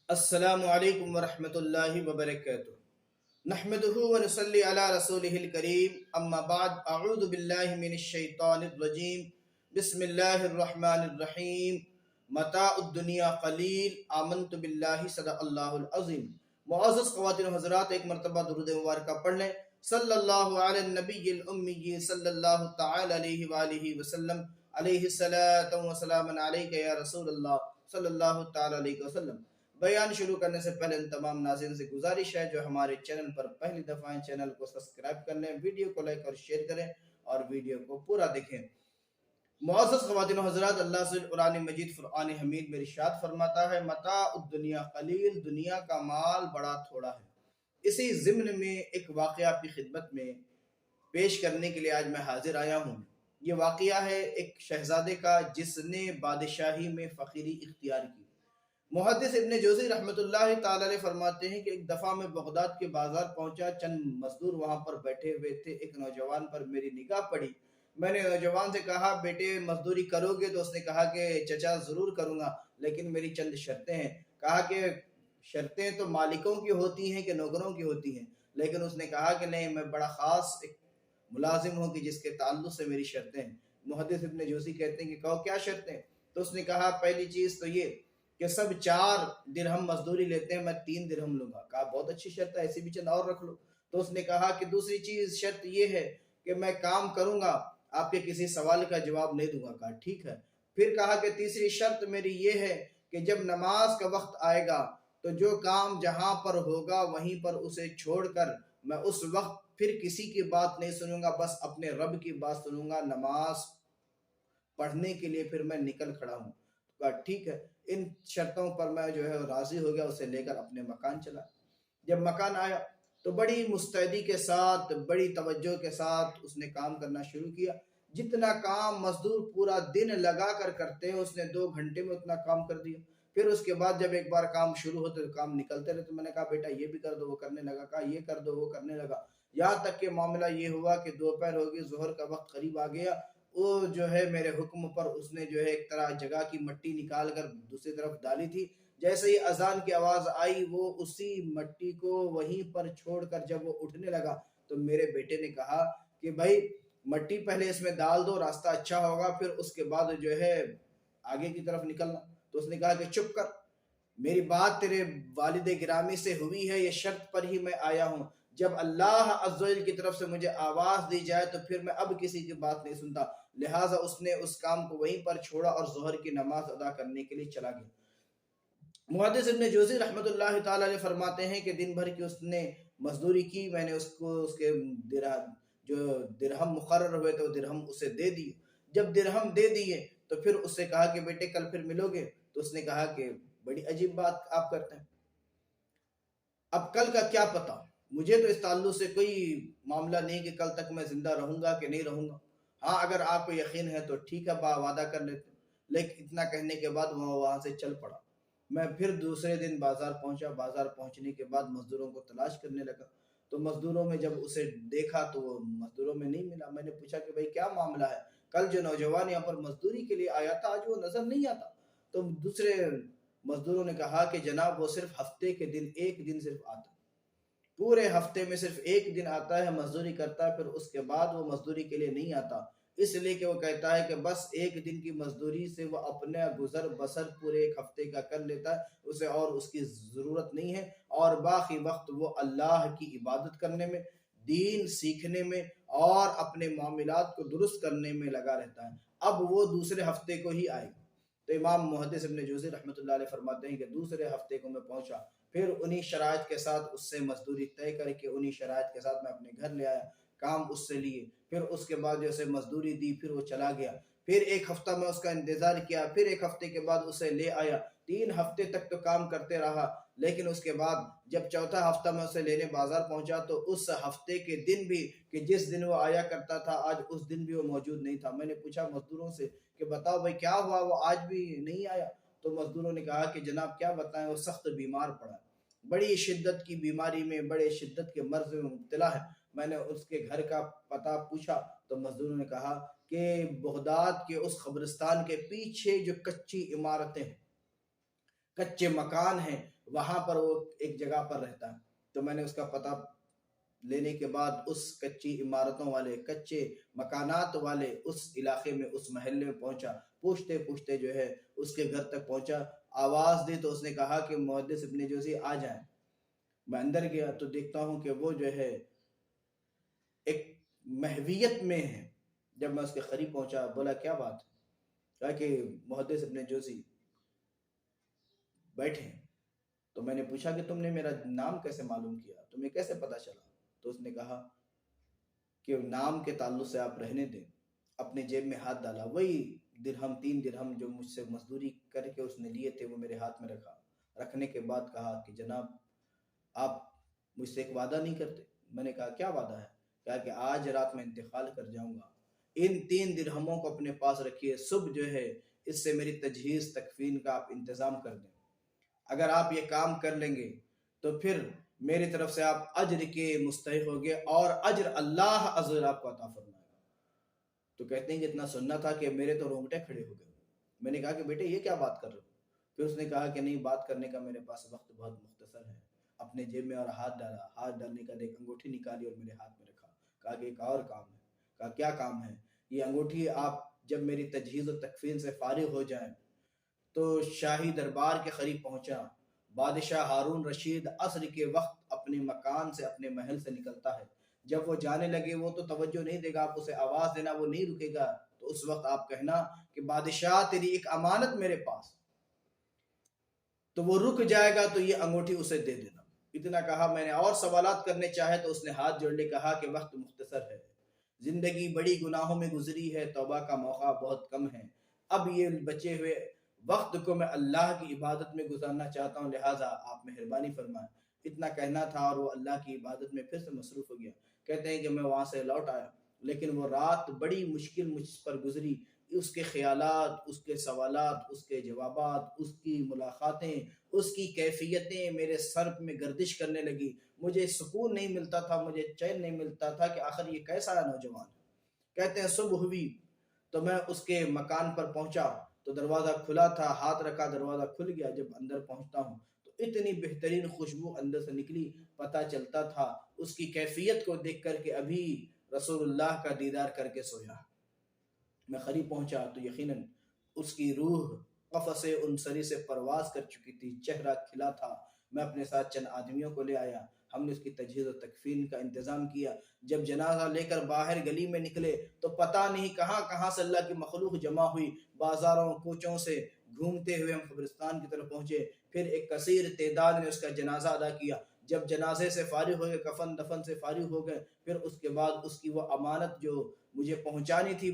السلام علیکم ورحمۃ اللہ وبرکاتہ۔ نحمدہ ونصلی علی رسولہ الکریم، اما بعد، اعوذ باللہ من الشیطان الرجیم، بسم اللہ الرحمن الرحیم۔ متاع الدنیا قلیل، آمنت باللہ، صدق اللہ العظیم۔ معزز خواتین و حضرات، ایک مرتبہ درود مبارکہ پڑھ لیں۔ صلی اللہ علی النبی الامی صلی اللہ تعالی علیہ وآلہ وسلم، علیہ الصلاۃ والسلام علیک یا رسول اللہ صلی اللہ تعالی علیہ وسلم۔ بیان شروع کرنے سے پہلے ان تمام ناظرین سے گزارش ہے جو ہمارے چینل پر پہلی دفعہ ہیں، چینل کو سبسکرائب کر لیں، ویڈیو کو لائک اور شیئر کریں اور ویڈیو کو پورا دیکھیں۔ معزز خواتین و حضرات، اللہ سے قرآن مجید فرقان حمید میں ارشاد فرماتا ہے، متاع الدنیا قلیل، دنیا کا مال بڑا تھوڑا ہے۔ اسی ضمن میں ایک واقعہ آپ کی خدمت میں پیش کرنے کے لیے آج میں حاضر آیا ہوں۔ یہ واقعہ ہے ایک شہزادے کا جس نے بادشاہی میں فقیری اختیار کی۔ محدث ابن جوزی رحمۃ اللہ تعالی علیہ فرماتے ہیں کہ ایک دفعہ میں بغداد کے بازار پہنچا، چند مزدور وہاں پر بیٹھے ہوئے تھے، ایک نوجوان پر میری نگاہ پڑی۔ میں نے نوجوان سے کہا، بیٹے مزدوری کرو گے؟ تو اس نے کہا کہ چچا ضرور کروں گا، لیکن میری چند شرطیں ہیں۔ کہا کہ شرطیں تو مالکوں کی ہوتی ہیں کہ نوکروں کی ہوتی ہیں؟ لیکن اس نے کہا کہ نہیں، میں بڑا خاص ایک ملازم ہوں کہ جس کے تعلق سے میری شرطیں ہیں۔ محدث ابن جوزی کہتے ہیں کہ کہو کیا شرطیں؟ تو اس نے کہا پہلی چیز تو یہ کہ سب 4 درہم مزدوری لیتے ہیں، میں 3 درہم لوں گا۔ کہا بہت اچھی شرط ہے، ایسی بھی چند اور رکھ لو۔ تو اس نے کہا کہ دوسری چیز شرط یہ ہے کہ میں کام کروں گا، آپ کے کسی سوال کا جواب نہیں دوں گا۔ کہا ٹھیک ہے۔ پھر کہا کہ تیسری شرط میری یہ ہے کہ جب نماز کا وقت آئے گا تو جو کام جہاں پر ہوگا وہیں پر اسے چھوڑ کر میں اس وقت پھر کسی کی بات نہیں سنوں گا، بس اپنے رب کی بات سنوں گا۔ نماز پڑھنے کے لیے پھر میں نکل کھڑا ہوں۔ کہا ٹھیک ہے۔ ان شرطوں پر میں جو ہے راضی ہو گیا، اسے لے کر اپنے مکان چلا۔ جب مکان آیا تو بڑی مستعدی کے ساتھ، بڑی توجہ کے ساتھ اس نے کام کرنا شروع کیا۔ جتنا کام مزدور پورا دن لگا کر کرتے ہیں، اس نے 2 گھنٹے میں اتنا کام کر دیا۔ پھر اس کے بعد جب ایک بار کام شروع ہوتے تو کام نکلتے رہے، تو میں نے کہا بیٹا یہ بھی کر دو، وہ کرنے لگا۔ کہا یہ کر دو، وہ کرنے لگا۔ یہاں تک کہ معاملہ یہ ہوا کہ دوپہر ہوگی، ظہر کا وقت قریب آ گیا۔ وہ جو ہے میرے حکم پر اس نے جو ہے ایک طرح جگہ کی مٹی نکال کر دوسری طرف ڈالی تھی۔ جیسے ہی اذان کی آواز آئی، وہ اسی مٹی کو وہیں پر چھوڑ کر جب وہ اٹھنے لگا تو میرے بیٹے نے کہا کہ بھائی مٹی پہلے اس میں ڈال دو، راستہ اچھا ہوگا، پھر اس کے بعد جو ہے آگے کی طرف نکلنا۔ تو اس نے کہا کہ چپ کر، میری بات تیرے والد گرامی سے ہوئی ہے، یہ شرط پر ہی میں آیا ہوں۔ جب اللہ عز و جل کی طرف سے مجھے آواز دی جائے تو پھر میں اب کسی کی بات نہیں سنتا۔ لہٰذا اس نے اس کام کو وہیں پر چھوڑا اور ظہر کی نماز ادا کرنے کے لیے چلا گیا۔ محدث ابن جوزی رحمۃ اللہ تعالی علیہ فرماتے ہیں کہ دن بھر کی اس نے مزدوری کی، میں نے اس کو اس کے جو درہم مقرر ہوئے تھے وہ درہم اسے دے دیے۔ جب درہم دے دیے تو پھر اس سے کہا کہ بیٹے کل پھر ملو گے؟ تو اس نے کہا کہ بڑی عجیب بات آپ کرتے ہیں، اب کل کا کیا پتا، مجھے تو اس تعلق سے کوئی معاملہ نہیں کہ کل تک میں زندہ رہوں گا کہ نہیں رہوں گا۔ ہاں اگر آپ کو یقین ہے تو ٹھیک ہے، وعدہ کر لیتے۔ لیکن اتنا کہنے کے بعد وہ وہاں سے چل پڑا۔ میں پھر دوسرے دن بازار پہنچا۔ بازار پہنچنے کے بعد مزدوروں کو تلاش کرنے لگا، تو مزدوروں میں جب اسے دیکھا تو وہ مزدوروں میں نہیں ملا۔ میں نے پوچھا کہ بھائی کیا معاملہ ہے؟ کل جو نوجوان یہاں پر مزدوری کے لیے آیا تھا آج وہ نظر نہیں آتا۔ تو دوسرے مزدوروں نے کہا کہ جناب وہ صرف ہفتے کے دن ایک دن صرف آتا، پورے ہفتے میں صرف ایک دن آتا ہے، مزدوری کرتا ہے، پھر اس کے بعد وہ مزدوری کے لیے نہیں آتا۔ اس لیے کہ وہ کہتا ہے کہ بس ایک دن کی مزدوری سے وہ اپنے گزر بسر پورے ایک ہفتے کا کر لیتا ہے، اسے اور اس کی ضرورت نہیں ہے، اور باقی وقت وہ اللہ کی عبادت کرنے میں، دین سیکھنے میں اور اپنے معاملات کو درست کرنے میں لگا رہتا ہے۔ اب وہ دوسرے ہفتے کو ہی آئے گا۔ تو امام محدث ابن جوزی رحمۃ اللہ علیہ فرماتے ہیں کہ دوسرے ہفتے کو میں پہنچا، پھر انہی شرائط کے ساتھ اس سے مزدوری طے کر کے انہی شرائط کے ساتھ میں اپنے گھر لے آیا، کام اس سے لیے، پھر اس کے بعد جیسے مزدوری دی، پھر وہ چلا گیا۔ پھر ایک ہفتہ میں اس کا انتظار کیا، پھر ایک ہفتے کے بعد اسے لے آیا۔ 3 ہفتے تک تو کام کرتے رہا، لیکن اس کے بعد جب چوتھا ہفتہ میں اسے لینے بازار پہنچا تو اس ہفتے کے دن بھی کہ جس دن وہ آیا کرتا تھا آج اس دن بھی وہ موجود نہیں تھا۔ میں نے پوچھا مزدوروں سے کہ بتاؤ بھائی کیا ہوا، وہ آج بھی نہیں آیا؟ تو مزدوروں نے کہا کہ جناب کیا بتائیں، وہ سخت بیمار پڑا، بڑی شدت کی بیماری میں، بڑے شدت کے مرض میں مبتلا ہے۔ میں نے اس کے گھر کا پتہ پوچھا تو مزدوروں نے کہا کہ بغداد کے اس قبرستان کے پیچھے جو کچی عمارتیں ہیں کچے مکان ہیں، وہاں پر وہ ایک جگہ پر رہتا ہے۔ تو میں نے اس کا پتہ لینے کے بعد اس کچی عمارتوں والے، کچے مکانات والے اس علاقے میں، اس محلے میں پہنچا، پوچھتے پوچھتے جو ہے اس کے گھر تک پہنچا، آواز دی تو اس نے کہا کہ محدث ابن جوزی آ جائیں۔ میں اندر گیا تو دیکھتا ہوں کہ وہ جو ہے ایک محویت میں ہے۔ جب میں اس کے قریب پہنچا، بولا کیا بات ہے؟ کہا کہ محدث ابن جوزی بیٹھے۔ تو میں نے پوچھا کہ تم نے میرا نام کیسے معلوم کیا، تمہیں کیسے پتا چلا؟ تو اس نے کہا کہ نام کے تعلق سے آپ رہنے دیں۔ اپنے جیب میں ہاتھ ڈالا، وہی درہم، 3 درہم جو مجھ سے مزدوری کر کے اس نے لیے تھے وہ میرے ہاتھ میں رکھا۔ رکھنے کے بعد کہا کہ جناب آپ مجھ سے ایک وعدہ نہیں کرتے؟ میں نے کہا کیا وعدہ ہے؟ کہا کہ آج رات میں انتقال کر جاؤں گا، ان 3 درہموں کو اپنے پاس رکھیے، صبح جو ہے اس سے میری تجہیز تکفین کا آپ انتظام کر دیں۔ اگر آپ یہ کام کر لیں گے تو پھر میری طرف سے آپ اجر کے مستحق ہوگے اور اجر اللہ عز و جل آپ کو عطا فرمائے گا۔ تو کہتے ہیں کہ اتنا سننا تھا کہ میرے تو رونگٹے کھڑے ہو گئے۔ میں نے کہا کہ بیٹے یہ کیا بات کر رہے ہو؟ پھر اس نے کہا کہ نہیں، بات کرنے کا میرے پاس وقت بہت مختصر ہے۔ اپنے جیب میں اور ہاتھ ڈالا، ہاتھ ڈالنے کا ایک انگوٹھی نکالی اور میرے ہاتھ میں رکھا۔ کہا کہ ایک اور کام ہے۔ کہا کیا کام ہے؟ یہ انگوٹھی آپ جب میری تجہیز و تکفین سے فارغ ہو جائیں تو شاہی دربار کے قریب پہنچا، بادشاہ ہارون رشید عصر کے وقت اپنے مکان سے، اپنے محل سے نکلتا ہے، جب وہ جانے لگے وہ تو توجہ نہیں دے گا، آپ اسے آواز دینا وہ نہیں رکے گا، تو اس وقت آپ کہنا کہ بادشاہ تیری ایک امانت میرے پاس، تو وہ رک جائے گا تو یہ انگوٹھی اسے دے دینا۔ اتنا کہا، میں نے اور سوالات کرنے چاہے تو اس نے ہاتھ جوڑ لے، کہا کہ وقت مختصر ہے، زندگی بڑی گناہوں میں گزری ہے، توبہ کا موقع بہت کم ہے، اب یہ بچے ہوئے وقت کو میں اللہ کی عبادت میں گزارنا چاہتا ہوں، لہٰذا آپ مہربانی فرمائیں۔ اتنا کہنا تھا اور وہ اللہ کی عبادت میں پھر سے مصروف ہو گیا۔ کہتے ہیں کہ میں وہاں سے لوٹ آیا، لیکن وہ رات بڑی مشکل مجھ پر گزری، اس کے خیالات، اس کے سوالات، اس کے جوابات، اس کی ملاقاتیں، اس کی کیفیتیں میرے سر میں گردش کرنے لگی۔ مجھے سکون نہیں ملتا تھا، مجھے چین نہیں ملتا تھا کہ آخر یہ کیسا نوجوان ہے۔ کہتے ہیں صبح ہوئی تو میں اس کے مکان پر پہنچا تو دروازہ کھلا تھا، ہاتھ رکھا، دروازہ کھل گیا۔ جب اندر پہنچتا ہوں تو اتنی بہترین خوشبو اندر سے نکلی، پتہ چلتا تھا اس کی کیفیت کو دیکھ کر کہ ابھی رسول اللہ کا دیدار کر کے سویا۔ میں قریب پہنچا تو یقیناً اس کی روح قفص انصری سے پرواز کر چکی تھی، چہرہ کھلا تھا۔ میں اپنے ساتھ چند آدمیوں کو لے آیا، ہم نے اس کی تجہیز و تکفین کا انتظام کیا۔ جب جنازہ لے کر باہر گلی میں نکلے تو پتہ نہیں کہاں کہاں سے اللہ کی مخلوق جمع ہوئی، بازاروں کوچوں سے گھومتے ہوئے ہم قبرستان کی طرف پہنچے۔ پھر ایک کثیر تعداد نے اس کا جنازہ ادا کیا۔ جب جنازے سے فارغ ہو گئے، کفن دفن سے فارغ ہو گئے، پھر اس کے بعد اس کی وہ امانت جو مجھے پہنچانی تھی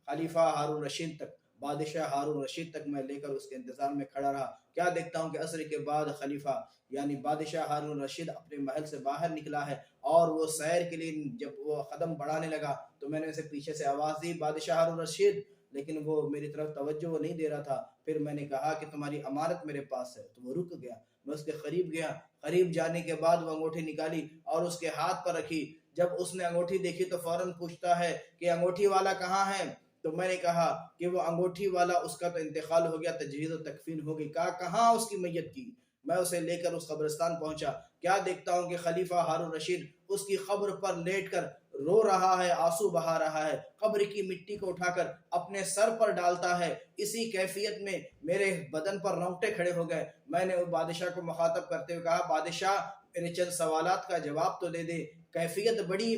خلیفہ ہارون رشید تک، بادشاہ ہارون رشید تک، میں لے کر اس کے انتظار میں کھڑا رہا۔ کیا دیکھتا ہوں کہ عصر کے بعد خلیفہ یعنی بادشاہ ہارون رشید اپنے محل سے باہر نکلا ہے اور وہ سیر کے لیے جب وہ قدم بڑھانے لگا تو میں نے اسے پیچھے سے آواز دی، بادشاہ ہارون رشید، لیکن وہ میری طرف توجہ وہ نہیں دے رہا تھا۔ پھر میں نے کہا کہ تمہاری امانت میرے پاس ہے، تو وہ رک گیا۔ میں اس کے قریب گیا، قریب جانے کے بعد وہ انگوٹھی نکالی اور اس کے ہاتھ پر رکھی۔ جب اس نے انگوٹھی دیکھی تو فوراً پوچھتا ہے کہ انگوٹھی والا کہاں ہے؟ تو میں نے کہا کہ وہ انگوٹھی والا اس کا تو انتقال ہو گیا، تجہیز و تکفین ہو گئی۔ کہا کہاں اس کی میت کی؟ میں اسے لے کر اس قبرستان پہنچا۔ کیا دیکھتا ہوں کہ خلیفہ ہارون رشید اس کی قبر پر لیٹ کر رو رہا ہے، آنسو بہا رہا ہے، قبر کی مٹی کو اٹھا کر اپنے سر پر ڈالتا ہے۔ اسی کیفیت میں میرے بدن پر رونگٹے کھڑے ہو گئے۔ میں نے بادشاہ کو مخاطب کرتے ہوئے کہا، بادشاہ میرے چند سوالات کا جواب تو دے دے، کیفیت بڑی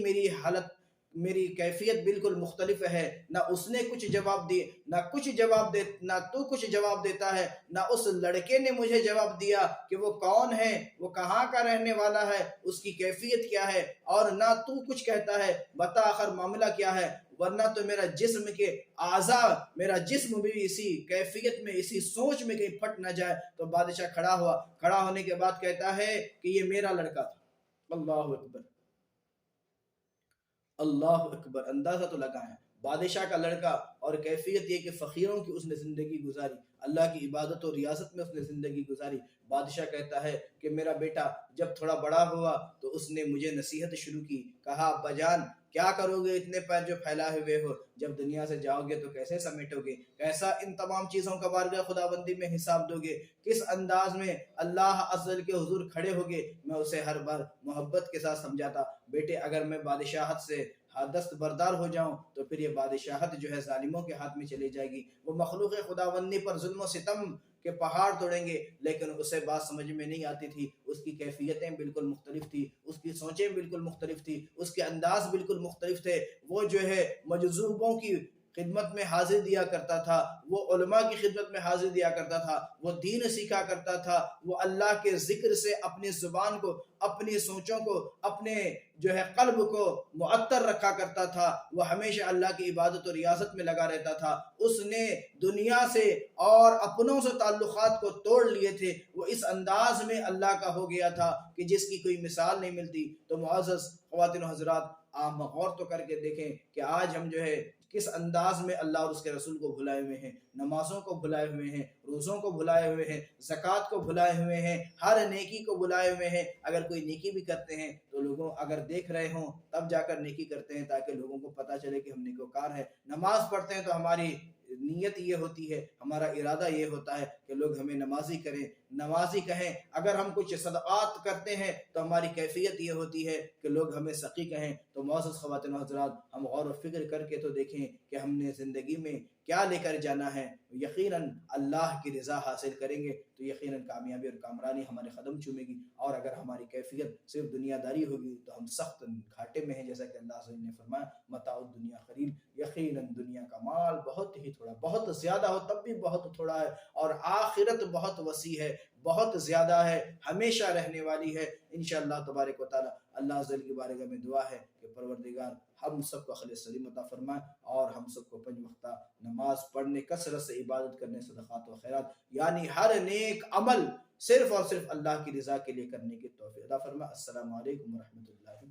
میری کیفیت بالکل مختلف ہے، نہ اس نے کچھ جواب دیے، نہ تو کچھ جواب دیتا ہے، نہ اس لڑکے نے مجھے جواب دیا کہ وہ کون ہے، وہ کہاں کا رہنے والا ہے، اس کی کیفیت کیا ہے، اور نہ تو کچھ کہتا ہے، بتا آخر معاملہ کیا ہے، ورنہ تو میرا جسم کے اعضاء، میرا جسم بھی اسی کیفیت میں، اسی سوچ میں کہیں پھٹ نہ جائے۔ تو بادشاہ کھڑا ہوا، کھڑا ہونے کے بعد کہتا ہے کہ یہ میرا لڑکا تھا۔ اللہ اکبر، اللہ اکبر، اندازہ تو لگائیں، بادشاہ کا لڑکا، اور کیفیت یہ کہ فقیروں کی اس نے زندگی گزاری، اللہ کی عبادت و ریاست میں اس نے زندگی گزاری۔ بادشاہ کہتا ہے کہ میرا بیٹا جب تھوڑا بڑا ہوا تو اس نے مجھے نصیحت شروع کی، کہا ابا جان کیا کرو گے اتنے پیر جو پھیلائے ہوئے ہو، جب دنیا سے جاؤ گے تو کیسے سمیٹو گے، کیسا ان تمام چیزوں کا بارگاہ خداوندی میں حساب دو گے، کس انداز میں اللہ عز و جل کے حضور کھڑے ہوگے۔ میں اسے ہر بار محبت کے ساتھ سمجھاتا، بیٹے اگر میں بادشاہت سے دست بردار ہو جاؤں تو پھر یہ بادشاہت جو ہے ظالموں کے ہاتھ میں چلی جائے گی، وہ مخلوق خداوندی پر ظلم و ستم کے پہاڑ توڑیں گے۔ لیکن اسے بات سمجھ میں نہیں آتی تھی، اس کی کیفیتیں بالکل مختلف تھی، اس کی سوچیں بالکل مختلف تھی، اس کے انداز بالکل مختلف تھے۔ وہ جو ہے مجذوبوں کی خدمت میں حاضر دیا کرتا تھا، وہ علماء کی خدمت میں حاضر دیا کرتا تھا، وہ دین سیکھا کرتا تھا، وہ اللہ کے ذکر سے اپنی زبان کو، اپنی سوچوں کو، اپنے جو ہے قلب کو معطر رکھا کرتا تھا، وہ ہمیشہ اللہ کی عبادت و ریاضت میں لگا رہتا تھا۔ اس نے دنیا سے اور اپنوں سے تعلقات کو توڑ لیے تھے، وہ اس انداز میں اللہ کا ہو گیا تھا کہ جس کی کوئی مثال نہیں ملتی۔ تو معزز خواتین و حضرات، آپ غور تو کر کے دیکھیں کہ آج ہم جو ہے کس انداز میں اللہ اور اس کے رسول کو بھلائے ہوئے ہیں، نمازوں کو بھلائے ہوئے ہیں، روزوں کو بھلائے ہوئے ہیں، زکوٰۃ کو بھلائے ہوئے ہیں، ہر نیکی کو بھلائے ہوئے ہیں۔ اگر کوئی نیکی بھی کرتے ہیں تو لوگوں اگر دیکھ رہے ہوں تب جا کر نیکی کرتے ہیں، تاکہ لوگوں کو پتہ چلے کہ ہم نیکوکار ہیں۔ نماز پڑھتے ہیں تو ہماری نیت یہ ہوتی ہے، ہمارا ارادہ یہ ہوتا ہے کہ لوگ ہمیں نمازی کریں، نمازی کہیں۔ اگر ہم کچھ صدقات کرتے ہیں تو ہماری کیفیت یہ ہوتی ہے کہ لوگ ہمیں سخی کہیں۔ تو معزز خواتین و حضرات، ہم غور و فکر کر کے تو دیکھیں کہ ہم نے زندگی میں کیا لے کر جانا ہے۔ یقیناً اللہ کی رضا حاصل کریں گے تو یقیناً کامیابی اور کامرانی ہمارے قدم چومے گی، اور اگر ہماری کیفیت صرف دنیا داری ہوگی تو ہم سخت گھاٹے میں ہیں، جیسا کہ اللہ عز و جل نے فرمایا متاع الدنیا قلیل، یقیناً دنیا کا مال بہت ہی تھوڑا، بہت زیادہ ہو تب بھی بہت تھوڑا ہے، اور آخرت بہت وسیع ہے، بہت زیادہ ہے، ہمیشہ رہنے والی ہے انشاءاللہ تبارک و تعالی۔ اللہ عز و جل کی بارگاہ میں دعا ہے کہ پروردگار ہم سب کو عقل سلیم عطا فرمائے، اور ہم سب کو 5 وقتہ نماز پڑھنے، کثرت سے عبادت کرنے، صدقات و خیرات، یعنی ہر نیک عمل صرف اور صرف اللہ کی رضا کے لیے کرنے کی توفیق عطا فرمائے۔ السلام علیکم ورحمۃ اللہ۔